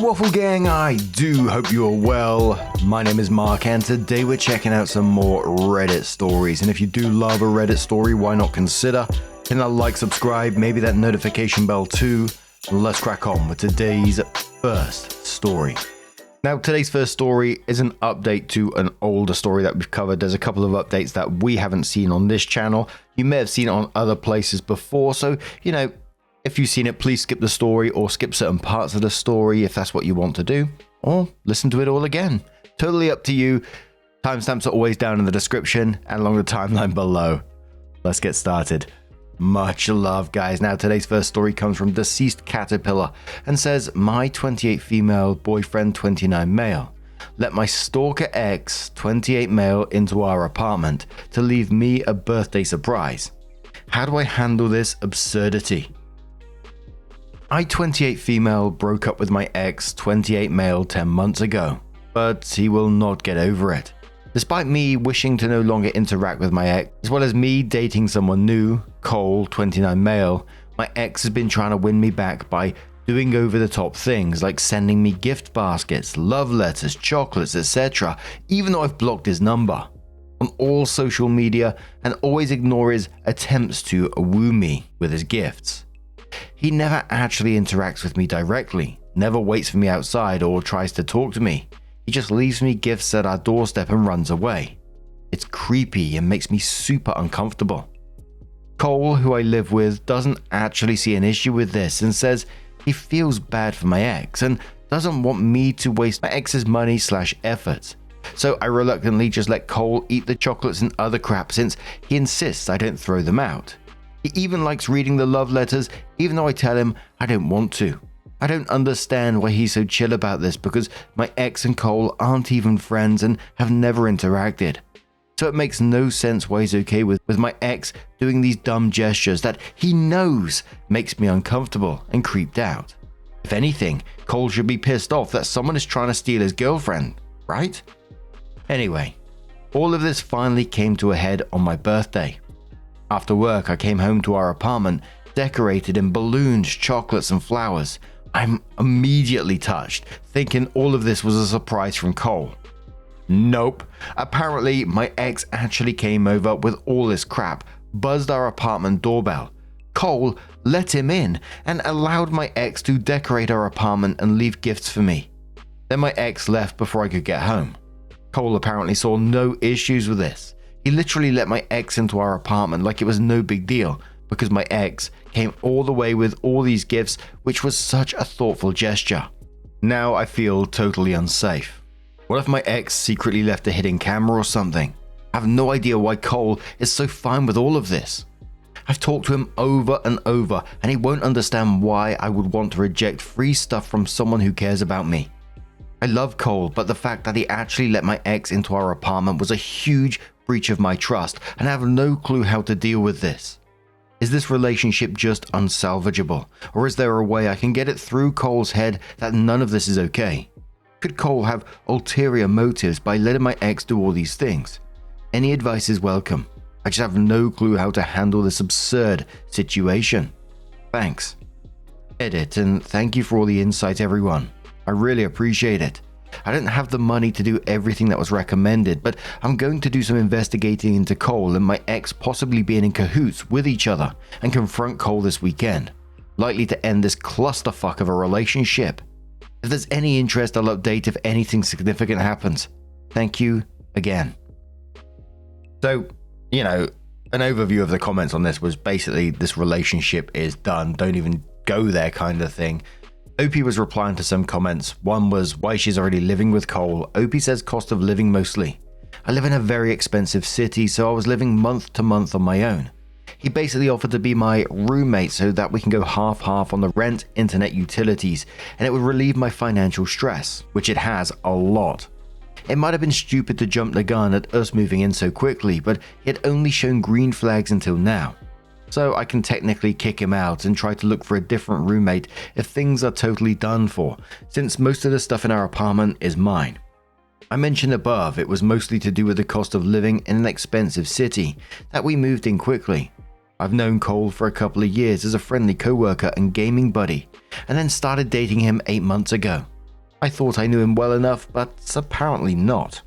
Waffle Gang, I do hope you are well. My name is Mark and today we're checking out some more Reddit stories. And if you do love a Reddit story, why not consider hitting that like, subscribe, maybe that notification bell too. Let's crack on with today's first story. Now, today's first story is an update to an older story that we've covered. There's a couple of updates that we haven't seen on this channel. You may have seen it on other places before. So, if you've seen it, please skip the story or skip certain parts of the story if that's what you want to do, or listen to it all again. Totally up to you. Timestamps are always down in the description and along the timeline below. Let's get started. Much love, guys. Now, today's first story comes from Deceased Caterpillar and says, my 28 female, boyfriend 29 male, let my stalker ex 28 male into our apartment to leave me a birthday surprise. How do I handle this absurdity? I 28 female broke up with my ex 28 male 10 months ago, but he will not get over it. Despite me wishing to no longer interact with my ex, as well as me dating someone new, Cole 29 male, my ex has been trying to win me back by doing over the top things like sending me gift baskets, love letters, chocolates, etc., even though I've blocked his number on all social media and always ignore his attempts to woo me with his gifts. He never actually interacts with me directly, never waits for me outside or tries to talk to me. He just leaves me gifts at our doorstep and runs away. It's creepy and makes me super uncomfortable. Cole, who I live with, doesn't actually see an issue with this and says he feels bad for my ex and doesn't want me to waste my ex's money/effort. So I reluctantly just let Cole eat the chocolates and other crap since he insists I don't throw them out. He even likes reading the love letters, even though I tell him I don't want to. I don't understand why he's so chill about this because my ex and Cole aren't even friends and have never interacted. So it makes no sense why he's okay with my ex doing these dumb gestures that he knows makes me uncomfortable and creeped out. If anything, Cole should be pissed off that someone is trying to steal his girlfriend, right? Anyway, all of this finally came to a head on my birthday. After work, I came home to our apartment, decorated in balloons, chocolates, and flowers. I'm immediately touched, thinking all of this was a surprise from Cole. Nope. Apparently, my ex actually came over with all this crap, buzzed our apartment doorbell. Cole let him in and allowed my ex to decorate our apartment and leave gifts for me. Then my ex left before I could get home. Cole apparently saw no issues with this. He literally let my ex into our apartment like it was no big deal because my ex came all the way with all these gifts, which was such a thoughtful gesture. Now I feel totally unsafe. What if my ex secretly left a hidden camera or something? I have no idea why Cole is so fine with all of this. I've talked to him over and over and he won't understand why I would want to reject free stuff from someone who cares about me. I love Cole, but the fact that he actually let my ex into our apartment was a huge breach of my trust, and I have no clue how to deal with this. Is this relationship just unsalvageable, or is there a way I can get it through Cole's head that none of this is okay? Could Cole have ulterior motives by letting my ex do all these things? Any advice is welcome. I just have no clue how to handle this absurd situation. Thanks. Edit, and thank you for all the insight, everyone. I really appreciate it. I don't have the money to do everything that was recommended, but I'm going to do some investigating into Cole and my ex possibly being in cahoots with each other and confront Cole this weekend, likely to end this clusterfuck of a relationship. If there's any interest, I'll update if anything significant happens. Thank you again. So, an overview of the comments on this was basically this relationship is done, don't even go there kind of thing. OP was replying to some comments. One was why she's already living with Cole. OP says cost of living mostly. I live in a very expensive city, so I was living month to month on my own. He basically offered to be my roommate so that we can go half-half on the rent, internet, utilities, and it would relieve my financial stress, which it has a lot. It might have been stupid to jump the gun at us moving in so quickly, but he had only shown green flags until now. So I can technically kick him out and try to look for a different roommate if things are totally done for, since most of the stuff in our apartment is mine. I mentioned above it was mostly to do with the cost of living in an expensive city, that we moved in quickly. I've known Cole for a couple of years as a friendly co-worker and gaming buddy, and then started dating him 8 months ago. I thought I knew him well enough, but apparently not.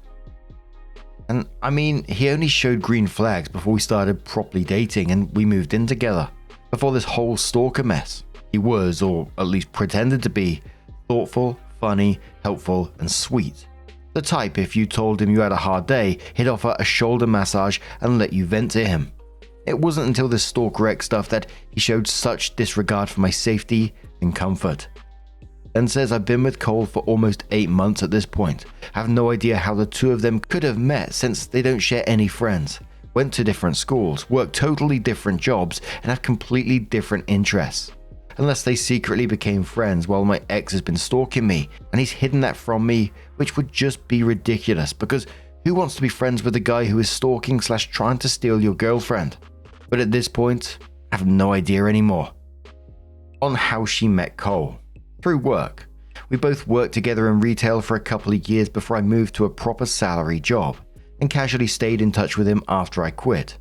And I mean, he only showed green flags before we started properly dating and we moved in together. Before this whole stalker mess, he was, or at least pretended to be, thoughtful, funny, helpful, and sweet. The type, if you told him you had a hard day, he'd offer a shoulder massage and let you vent to him. It wasn't until this Stalker X stuff that he showed such disregard for my safety and comfort. Then says I've been with Cole for almost 8 months at this point. I have no idea how the two of them could have met since they don't share any friends, went to different schools, work totally different jobs, and have completely different interests. Unless they secretly became friends while my ex has been stalking me, and he's hidden that from me, which would just be ridiculous because who wants to be friends with a guy who is stalking / trying to steal your girlfriend? But at this point, I have no idea anymore. On how she met Cole. Through work. We both worked together in retail for a couple of years before I moved to a proper salary job, and casually stayed in touch with him after I quit.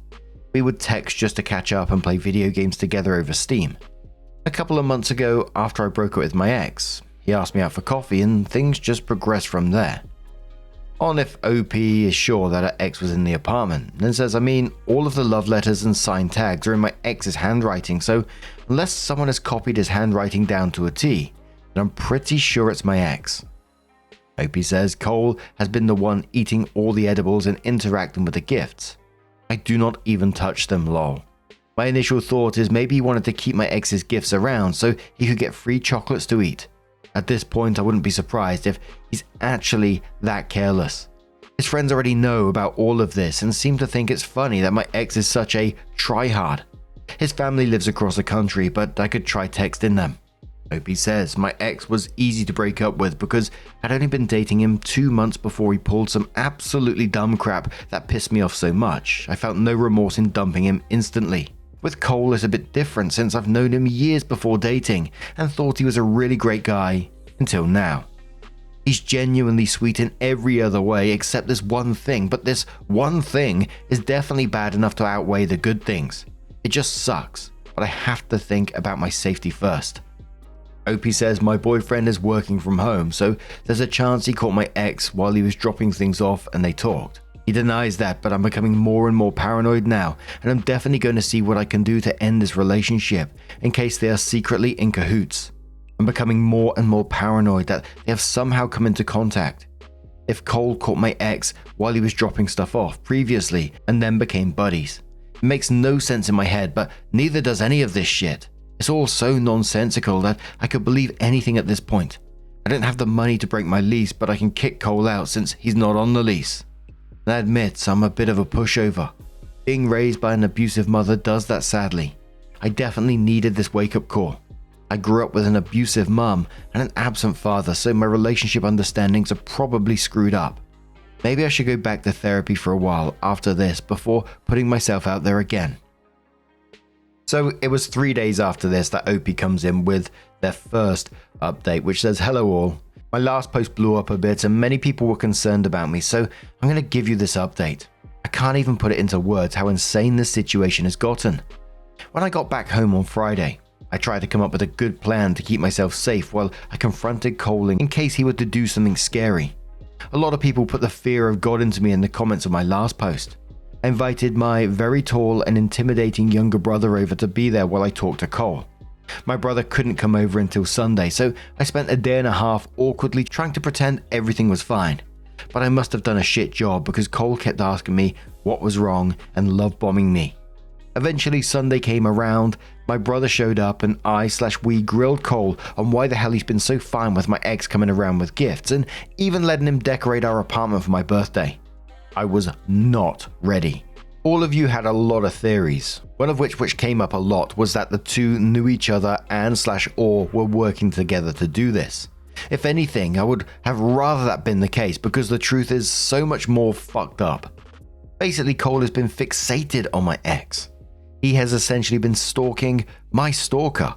We would text just to catch up and play video games together over Steam. A couple of months ago, after I broke up with my ex, he asked me out for coffee and things just progressed from there. On if OP is sure that her ex was in the apartment, and says, I mean, all of the love letters and signed tags are in my ex's handwriting, so unless someone has copied his handwriting down to a T, then I'm pretty sure it's my ex. OP says Cole has been the one eating all the edibles and interacting with the gifts. I do not even touch them, lol. My initial thought is maybe he wanted to keep my ex's gifts around so he could get free chocolates to eat. At this point, I wouldn't be surprised if he's actually that careless. His friends already know about all of this and seem to think it's funny that my ex is such a tryhard. His family lives across the country, but I could try texting them. OP says my ex was easy to break up with because I'd only been dating him 2 months before he pulled some absolutely dumb crap that pissed me off so much. I felt no remorse in dumping him instantly. With Cole, it's a bit different since I've known him years before dating and thought he was a really great guy until now. He's genuinely sweet in every other way except this one thing, but this one thing is definitely bad enough to outweigh the good things. It just sucks, but I have to think about my safety first. OP says my boyfriend is working from home, so there's a chance he caught my ex while he was dropping things off and they talked. He denies that, but I'm becoming more and more paranoid now, and I'm definitely going to see what I can do to end this relationship in case they are secretly in cahoots. I'm becoming more and more paranoid that they have somehow come into contact. If Cole caught my ex while he was dropping stuff off previously and then became buddies. It makes no sense in my head, but neither does any of this shit. It's all so nonsensical that I could believe anything at this point. I don't have the money to break my lease, but I can kick Cole out since he's not on the lease. And I admit I'm a bit of a pushover. Being raised by an abusive mother does that sadly. I definitely needed this wake-up call. I grew up with an abusive mum and an absent father, so my relationship understandings are probably screwed up. Maybe I should go back to therapy for a while after this before putting myself out there again. So it was 3 days after this that OP comes in with their first update, which says, hello all. My last post blew up a bit and many people were concerned about me, so I'm going to give you this update. I can't even put it into words how insane this situation has gotten. When I got back home on Friday, I tried to come up with a good plan to keep myself safe while I confronted Cole in case he were to do something scary. A lot of people put the fear of God into me in the comments of my last post. I invited my very tall and intimidating younger brother over to be there while I talked to Cole. My brother couldn't come over until Sunday, so I spent a day and a half awkwardly trying to pretend everything was fine. But I must have done a shit job because Cole kept asking me what was wrong and love bombing me. Eventually Sunday came around, my brother showed up and we grilled Cole on why the hell he's been so fine with my ex coming around with gifts and even letting him decorate our apartment for my birthday. I was not ready. All of you had a lot of theories, one of which came up a lot was that the two knew each other and or were working together to do this. If anything, I would have rather that been the case because the truth is so much more fucked up. Basically, Cole has been fixated on my ex. He has essentially been stalking my stalker.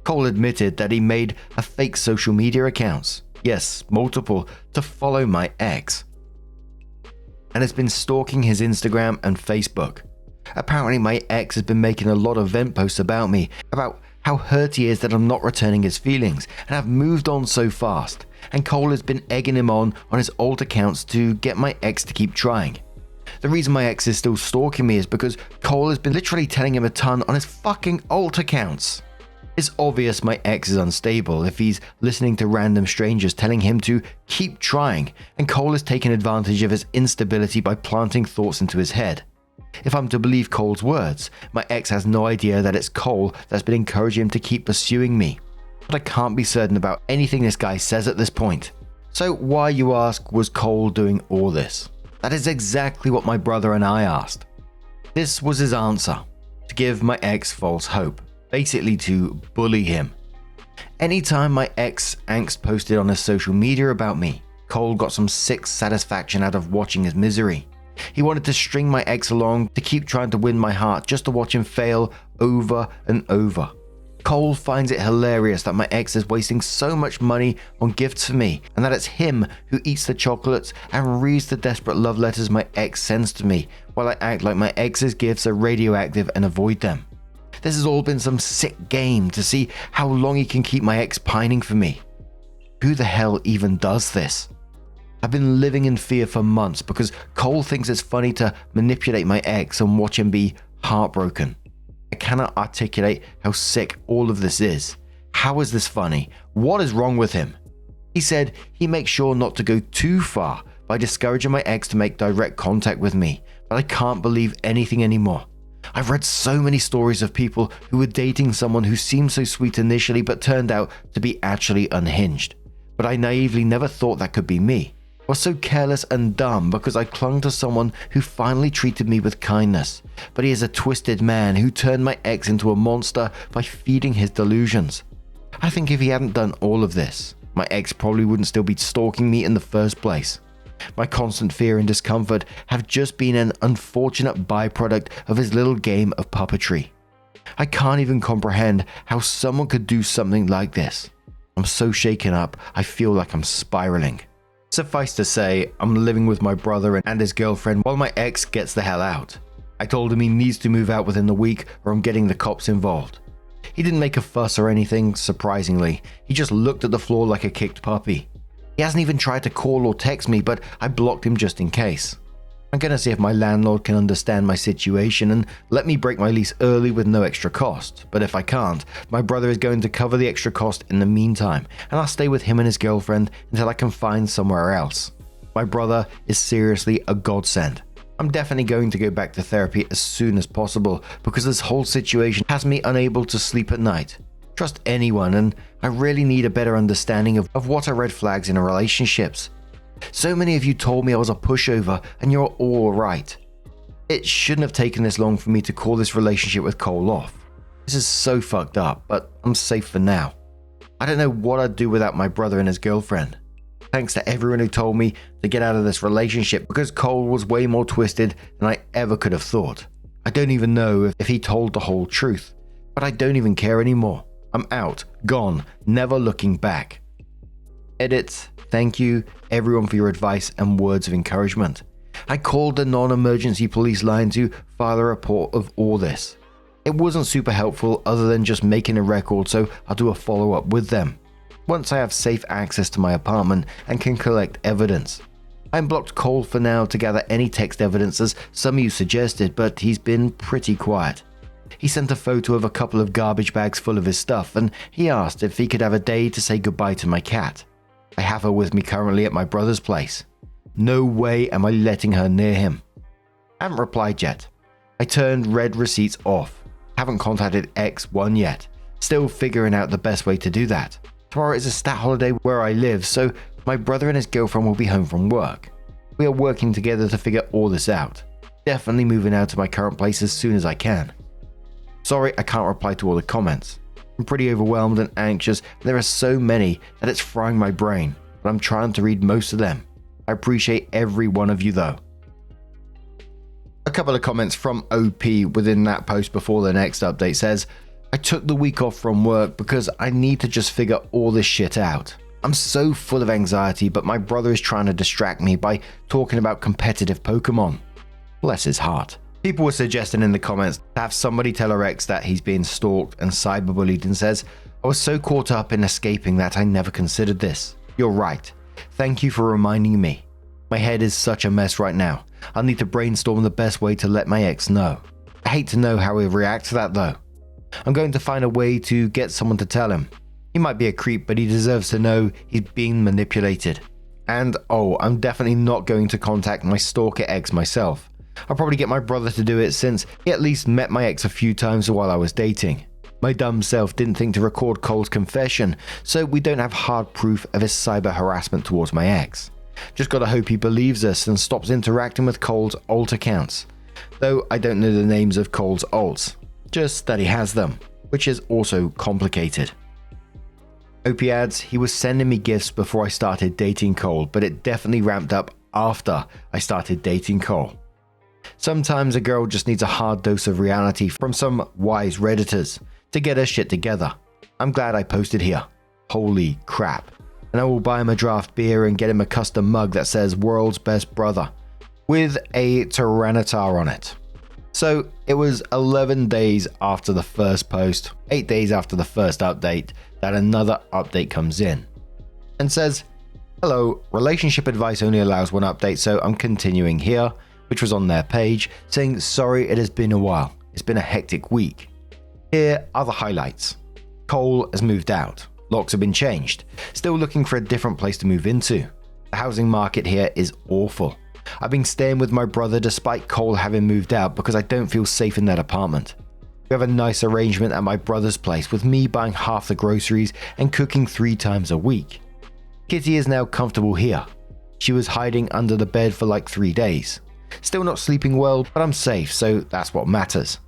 Cole admitted that he made a fake social media accounts, yes, multiple, to follow my ex, and has been stalking his Instagram and Facebook. Apparently my ex has been making a lot of vent posts about me, about how hurt he is that I'm not returning his feelings, and I've moved on so fast. and Cole has been egging him on his alt accounts to get my ex to keep trying. The reason my ex is still stalking me is because Cole has been literally telling him a ton on his fucking alt accounts. It's obvious my ex is unstable if he's listening to random strangers telling him to keep trying, and Cole has taken advantage of his instability by planting thoughts into his head. If I'm to believe Cole's words, my ex has no idea that it's Cole that's been encouraging him to keep pursuing me. But I can't be certain about anything this guy says at this point. So why, you ask, was Cole doing all this? That is exactly what my brother and I asked. This was his answer: to give my ex false hope, basically to bully him. Anytime my ex angst posted on his social media about me, Cole got some sick satisfaction out of watching his misery. He wanted to string my ex along to keep trying to win my heart just to watch him fail over and over. Cole finds it hilarious that my ex is wasting so much money on gifts for me, and that it's him who eats the chocolates and reads the desperate love letters my ex sends to me, while I act like my ex's gifts are radioactive and avoid them. This has all been some sick game to see how long he can keep my ex pining for me. Who the hell even does this? I've been living in fear for months because Cole thinks it's funny to manipulate my ex and watch him be heartbroken. I cannot articulate how sick all of this is. How is this funny? What is wrong with him? He said he makes sure not to go too far by discouraging my ex to make direct contact with me, but I can't believe anything anymore. I've read so many stories of people who were dating someone who seemed so sweet initially but turned out to be actually unhinged. But I naively never thought that could be me. I was so careless and dumb because I clung to someone who finally treated me with kindness. But he is a twisted man who turned my ex into a monster by feeding his delusions. I think if he hadn't done all of this, my ex probably wouldn't still be stalking me in the first place. My constant fear and discomfort have just been an unfortunate byproduct of his little game of puppetry. I can't even comprehend how someone could do something like this. I'm so shaken up, I feel like I'm spiraling. Suffice to say, I'm living with my brother and his girlfriend while my ex gets the hell out. I told him he needs to move out within the week or I'm getting the cops involved. He didn't make a fuss or anything, surprisingly. He just looked at the floor like a kicked puppy. He hasn't even tried to call or text me, but I blocked him just in case. I'm gonna see if my landlord can understand my situation and let me break my lease early with no extra cost. But if I can't, my brother is going to cover the extra cost in the meantime, and I'll stay with him and his girlfriend until I can find somewhere else. My brother is seriously a godsend. I'm definitely going to go back to therapy as soon as possible because this whole situation has me unable to sleep at night. Trust anyone, and I really need a better understanding of what are red flags in relationships. So many of you told me I was a pushover and you're all right. It shouldn't have taken this long for me to call this relationship with Cole off. This is so fucked up, but I'm safe for now. I don't know what I'd do without my brother and his girlfriend. Thanks to everyone who told me to get out of this relationship because Cole was way more twisted than I ever could have thought. I don't even know if he told the whole truth, but I don't even care anymore. I'm out, gone, never looking back. Edit. Thank you everyone for your advice and words of encouragement. I called the non-emergency police line to file a report of all this. It wasn't super helpful other than just making a record, so I'll do a follow-up with them once I have safe access to my apartment and can collect evidence. I blocked Cole for now to gather any text evidence as some of you suggested, but he's been pretty quiet. He sent a photo of a couple of garbage bags full of his stuff and he asked if he could have a day to say goodbye to my cat. I have her with me currently at my brother's place. No way am I letting her near him. I haven't replied yet. I turned read receipts off. Haven't contacted X1 yet. Still figuring out the best way to do that. Tomorrow is a stat holiday where I live, so my brother and his girlfriend will be home from work. We are working together to figure all this out. Definitely moving out to my current place as soon as I can. Sorry I can't reply to all the comments. I'm pretty overwhelmed and anxious. There are so many that it's frying my brain, but I'm trying to read most of them. I appreciate every one of you though. A couple of comments from OP within that post before the next update says, I took the week off from work because I need to just figure all this shit out. I'm so full of anxiety, but my brother is trying to distract me by talking about competitive Pokemon. Bless his heart. People were suggesting in the comments to have somebody tell her ex that he's being stalked and cyberbullied and says, I was so caught up in escaping that I never considered this. You're right. Thank you for reminding me. My head is such a mess right now. I'll need to brainstorm the best way to let my ex know. I hate to know how he'll react to that though. I'm going to find a way to get someone to tell him. He might be a creep, but he deserves to know he's being manipulated. And I'm definitely not going to contact my stalker ex myself. I'll probably get my brother to do it since he at least met my ex a few times while I was dating. My dumb self didn't think to record Cole's confession, so we don't have hard proof of his cyber harassment towards my ex. Just gotta hope he believes us and stops interacting with Cole's alt accounts. Though I don't know the names of Cole's alts, just that he has them, which is also complicated. Opie adds, he was sending me gifts before I started dating Cole, but it definitely ramped up after I started dating Cole. Sometimes a girl just needs a hard dose of reality from some wise Redditors to get her shit together. I'm glad I posted here. Holy crap. And I will buy him a draft beer and get him a custom mug that says World's Best Brother with a Tyranitar on it. So it was 11 days after the first post, 8 days after the first update, that another update comes in and says, hello, relationship advice only allows one update, so I'm continuing here, which was on their page, saying sorry it has been a while. It's been a hectic week. Here are the highlights. Cole has moved out. Locks have been changed. Still looking for a different place to move into. The housing market here is awful. I've been staying with my brother despite Cole having moved out because I don't feel safe in that apartment. We have a nice arrangement at my brother's place with me buying half the groceries and cooking 3 times a week. Kitty is now comfortable here. She was hiding under the bed for like 3 days. Still not sleeping well, but I'm safe, so that's what matters.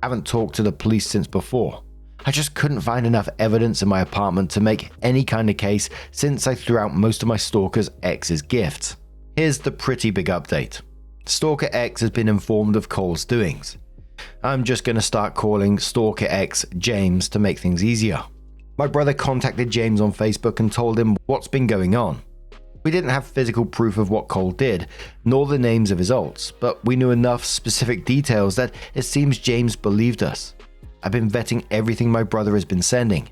I haven't talked to the police since before. I just couldn't find enough evidence in my apartment to make any kind of case since I threw out most of my stalker's ex's gifts. Here's the pretty big update. Stalker X has been informed of Cole's doings. I'm just going to start calling Stalker X James to make things easier. My brother contacted James on Facebook and told him what's been going on. We didn't have physical proof of what Cole did, nor the names of his alts, but we knew enough specific details that it seems James believed us. I've been vetting everything my brother has been sending.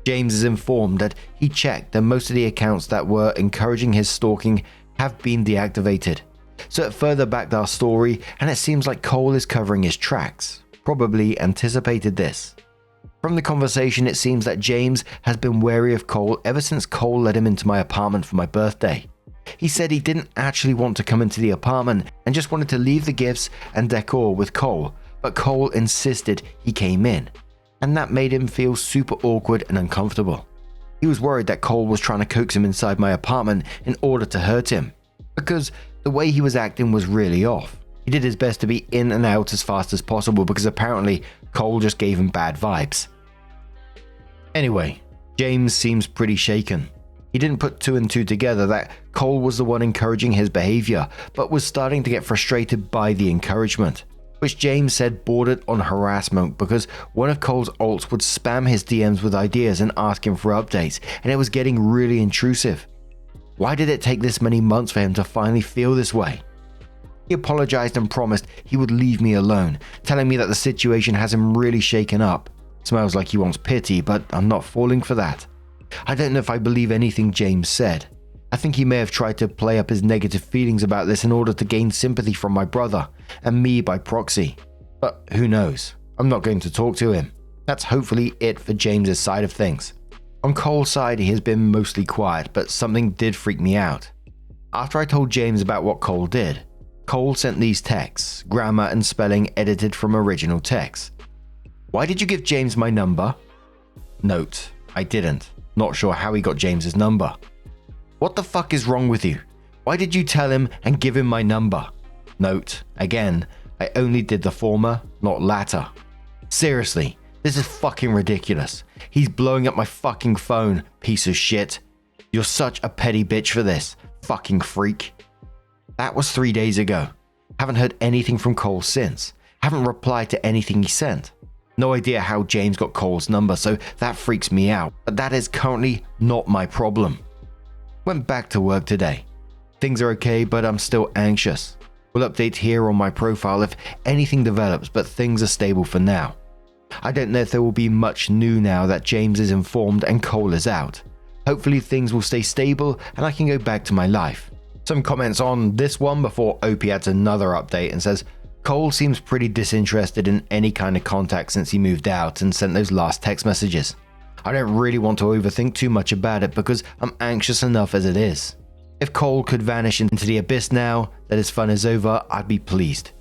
James is informed that he checked and most of the accounts that were encouraging his stalking have been deactivated. So it further backed our story, and it seems like Cole is covering his tracks. Probably anticipated this. From the conversation, it seems that James has been wary of Cole ever since Cole let him into my apartment for my birthday. He said he didn't actually want to come into the apartment and just wanted to leave the gifts and decor with Cole, but Cole insisted he came in, and that made him feel super awkward and uncomfortable. He was worried that Cole was trying to coax him inside my apartment in order to hurt him, because the way he was acting was really off. He did his best to be in and out as fast as possible because apparently Cole just gave him bad vibes. Anyway, James seems pretty shaken. He didn't put 2 and 2 together that Cole was the one encouraging his behavior, but was starting to get frustrated by the encouragement, which James said bordered on harassment because one of Cole's alts would spam his DMs with ideas and ask him for updates, and it was getting really intrusive. Why did it take this many months for him to finally feel this way? He apologized and promised he would leave me alone, telling me that the situation has him really shaken up. Smells like he wants pity, but I'm not falling for that. I don't know if I believe anything James said. I think he may have tried to play up his negative feelings about this in order to gain sympathy from my brother, and me by proxy. But who knows? I'm not going to talk to him. That's hopefully it for James's side of things. On Cole's side, he has been mostly quiet, but something did freak me out. After I told James about what Cole did, Cole sent these texts, grammar and spelling edited from original text. Why did you give James my number? Note, I didn't. Not sure how he got James's number. What the fuck is wrong with you? Why did you tell him and give him my number? Note, again, I only did the former, not latter. Seriously, this is fucking ridiculous. He's blowing up my fucking phone, piece of shit. You're such a petty bitch for this, fucking freak. That was 3 days ago. Haven't heard anything from Cole since. Haven't replied to anything he sent. No idea how James got Cole's number, so that freaks me out, but that is currently not my problem. Went back to work today. Things are okay, but I'm still anxious. We'll update here on my profile if anything develops, but things are stable for now. I don't know if there will be much new now that James is informed and Cole is out. Hopefully things will stay stable and I can go back to my life. Some comments on this one before OP adds another update and says, Cole seems pretty disinterested in any kind of contact since he moved out and sent those last text messages. I don't really want to overthink too much about it because I'm anxious enough as it is. If Cole could vanish into the abyss now that his fun is over, I'd be pleased.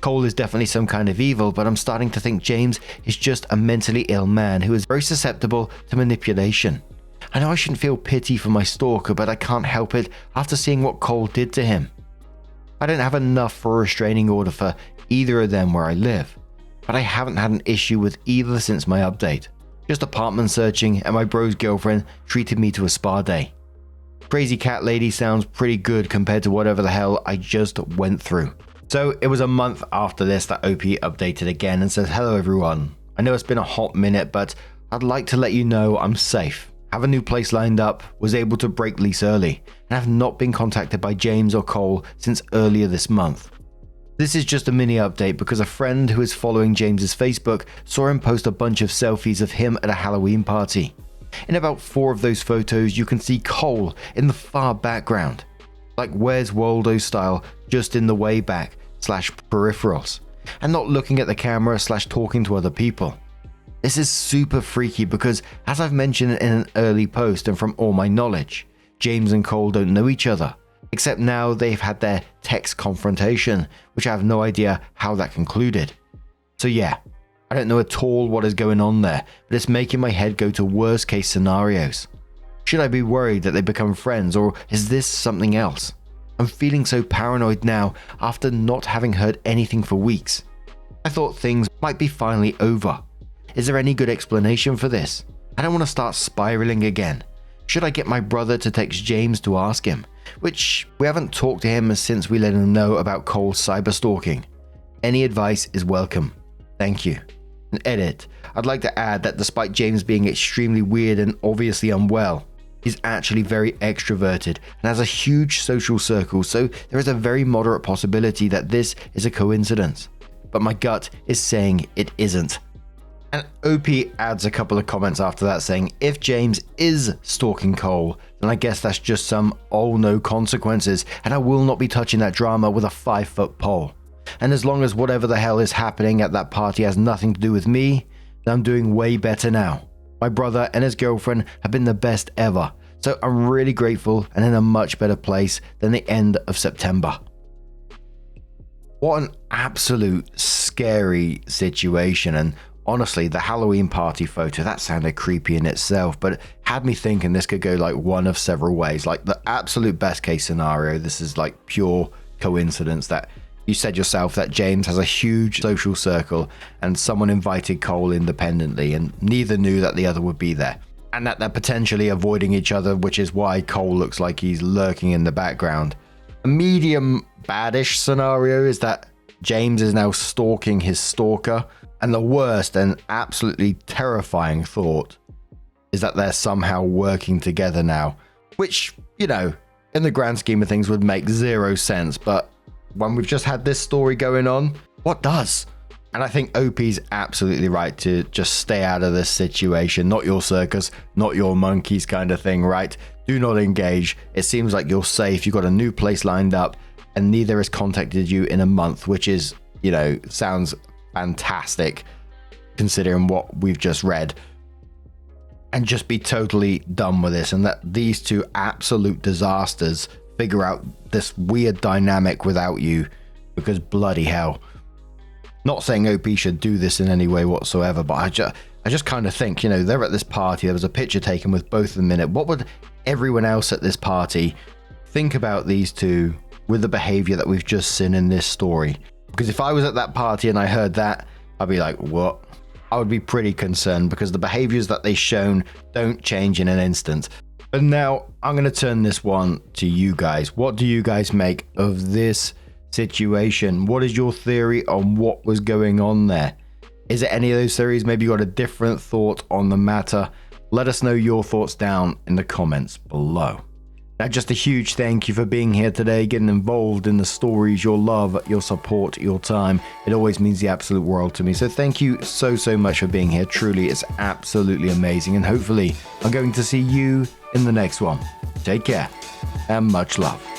Cole is definitely some kind of evil, but I'm starting to think James is just a mentally ill man who is very susceptible to manipulation. I know I shouldn't feel pity for my stalker, but I can't help it after seeing what Cole did to him. I don't have enough for a restraining order for either of them where I live, but I haven't had an issue with either since my update. Just apartment searching and my bro's girlfriend treated me to a spa day. Crazy cat lady sounds pretty good compared to whatever the hell I just went through. So it was a month after this that OP updated again and says, hello everyone. I know it's been a hot minute, but I'd like to let you know I'm safe. Have a new place lined up, was able to break lease early, and have not been contacted by James or Cole since earlier this month. This is just a mini update because a friend who is following James's Facebook saw him post a bunch of selfies of him at a Halloween party. In about 4 of those photos, you can see Cole in the far background, like Where's Waldo style, just in the way back / peripherals, and not looking at the camera / talking to other people. This is super freaky because, as I've mentioned in an early post and from all my knowledge, James and Cole don't know each other, except now they've had their text confrontation, which I have no idea how that concluded. So yeah, I don't know at all what is going on there, but it's making my head go to worst case scenarios. Should I be worried that they become friends, or is this something else? I'm feeling so paranoid now after not having heard anything for weeks. I thought things might be finally over. Is there any good explanation for this? I don't want to start spiraling again. Should I get my brother to text James to ask him? Which we haven't talked to him since we let him know about Cole's cyber stalking. Any advice is welcome. Thank you. An edit. I'd like to add that despite James being extremely weird and obviously unwell, he's actually very extroverted and has a huge social circle, so there is a very moderate possibility that this is a coincidence. But my gut is saying it isn't. And OP adds a couple of comments after that saying, if James is stalking Cole, then I guess that's just some oh no consequences, and I will not be touching that drama with a 5-foot pole. And as long as whatever the hell is happening at that party has nothing to do with me, then I'm doing way better now. My brother and his girlfriend have been the best ever, so I'm really grateful and in a much better place than the end of September. What an absolute scary situation, and honestly, the Halloween party photo, that sounded creepy in itself, but it had me thinking this could go like one of several ways. Like the absolute best case scenario, this is like pure coincidence that you said yourself that James has a huge social circle and someone invited Cole independently and neither knew that the other would be there. And that they're potentially avoiding each other, which is why Cole looks like he's lurking in the background. A medium badish scenario is that James is now stalking his stalker. And the worst and absolutely terrifying thought is that they're somehow working together now, which, you know, in the grand scheme of things would make 0 sense. But when we've just had this story going on, what does? And I think OP's absolutely right to just stay out of this situation. Not your circus, not your monkeys kind of thing, right? Do not engage. It seems like you're safe. You've got a new place lined up and neither has contacted you in a month, which is, you know, sounds fantastic considering what we've just read. And just be totally done with this and let these two absolute disasters figure out this weird dynamic without you, because bloody hell. Not saying OP should do this in any way whatsoever, but I just kind of think, you know, they're at this party, there was a picture taken with both of them in it. What would everyone else at this party think about these two with the behavior that we've just seen in this story? Because if I was at that party and I heard that, I'd be like, what? I would be pretty concerned because the behaviors that they've shown don't change in an instant. But now I'm going to turn this one to you guys. What do you guys make of this situation? What is your theory on what was going on there? Is it any of those theories? Maybe you got a different thought on the matter. Let us know your thoughts down in the comments below. Now, just a huge thank you for being here today, getting involved in the stories, your love, your support, your time. It always means the absolute world to me. So thank you so much for being here. Truly, it's absolutely amazing. And hopefully, I'm going to see you in the next one. Take care and much love.